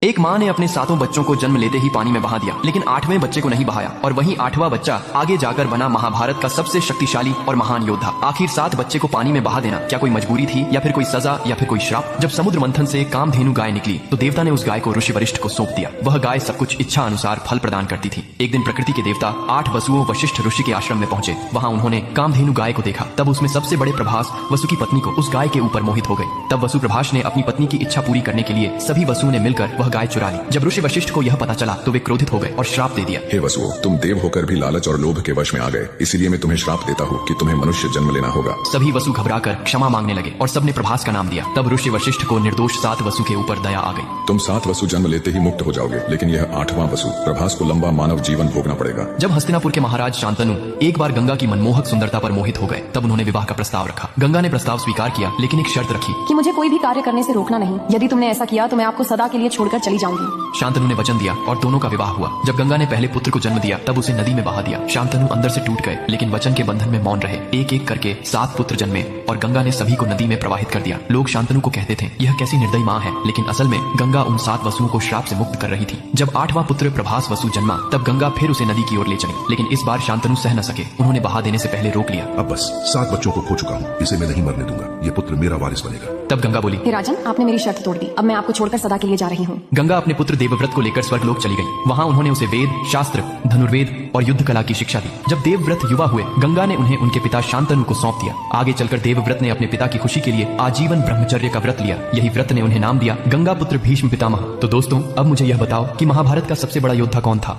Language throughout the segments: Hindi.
एक माँ ने अपने 7 बच्चों को जन्म लेते ही पानी में बहा दिया, लेकिन 8वें बच्चे को नहीं बहाया और वहीं 8वां बच्चा आगे जाकर बना महाभारत का सबसे शक्तिशाली और महान योद्धा। आखिर 7 बच्चे को पानी में बहा देना क्या कोई मजबूरी थी या फिर कोई सजा या फिर कोई श्राप? जब समुद्र मंथन से कामधेनु गाय निकली तो देवता ने उस गाय को ऋषि वशिष्ठ को सौंप दिया। वह गाय सब कुछ इच्छा अनुसार फल प्रदान करती थी। एक दिन प्रकृति के देवता 8 वसुओं वशिष्ठ ऋषि के आश्रम में पहुंचे। वहाँ उन्होंने कामधेनु गाय को देखा। तब उसमें सबसे बड़े प्रभास वसु की पत्नी को उस गाय के ऊपर मोहित हो गए। तब वसु प्रभास ने अपनी पत्नी की इच्छा पूरी करने के लिए सभी वसुओं ने मिलकर वह गाय चुरा ली। जब ऋषि वशिष्ठ को यह पता चला तो वे क्रोधित हो गए और श्राप दे दिया। हे वसुओं, तुम देव होकर भी लालच और लोभ के वश में आ गए, इसीलिए मैं तुम्हें श्राप देता हूँ कि तुम्हें मनुष्य जन्म लेना होगा। सभी वसु घबराकर क्षमा मांगने लगे और सबने प्रभास का नाम दिया। तब ऋषि वशिष्ठ को निर्दोष 7 वसु के ऊपर दया आ गई। तुम 7 वसु जन्म लेते ही मुक्त हो जाओगे, लेकिन यह 8वां वसु प्रभास को लंबा मानव जीवन भोगना पड़ेगा। जब हस्तिनापुर के महाराज शांतनु एक बार गंगा की मनमोहक सुंदरता पर मोहित हो गए, तब उन्होंने विवाह का प्रस्ताव रखा। गंगा ने प्रस्ताव स्वीकार किया, लेकिन एक शर्त रखी कि मुझे कोई भी कार्य करने से रोकना नहीं। यदि तुमने ऐसा किया तो मैं आपको सदा के लिए छोड़कर चली जाऊंगी। शांतनु ने वचन दिया और दोनों का विवाह हुआ। जब गंगा ने पहले पुत्र को जन्म दिया तब उसे नदी में बहा दिया। शांतनु अंदर से टूट गए, लेकिन वचन के बंधन में मौन रहे। एक एक करके 7 पुत्र जन्मे और गंगा ने सभी को नदी में प्रवाहित कर दिया। लोग शांतनु को कहते थे यह कैसी निर्दयी माँ है, लेकिन असल में गंगा उन 7 वसुओं को श्राप से मुक्त कर रही थी। जब 8वां पुत्र प्रभास वसु जन्मा तब गंगा फिर उसे नदी की ओर ले चली, लेकिन इस बार शांतनु सह न सके। उन्होंने बहा देने से पहले रोक लिया। अब बस 7 बच्चों को खो चुका हूँ, इसे मैं नहीं मरने दूंगा। ये पुत्र मेरा वारिस बनेगा। तब गंगा बोली, हे राजन, आपने मेरी शर्त तोड़ दी। अब मैं आपको छोड़कर सदा के लिए जा रही हूँ। गंगा अपने पुत्र देवव्रत को लेकर स्वर्गलोक चली गई। वहाँ उन्होंने उसे वेद, शास्त्र, धनुर्वेद और युद्ध कला की शिक्षा दी। जब देवव्रत युवा हुए, गंगा ने उन्हें उनके पिता शांतनु को सौंप दिया। आगे चलकर देवव्रत ने अपने पिता की खुशी के लिए आजीवन ब्रह्मचर्य का व्रत लिया। यही व्रत ने उन्हें नाम दिया गंगा पुत्र भीष्म पितामह। तो दोस्तों, अब मुझे यह बताओ कि महाभारत का सबसे बड़ा योद्धा कौन था?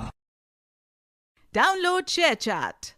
Download ShareChat.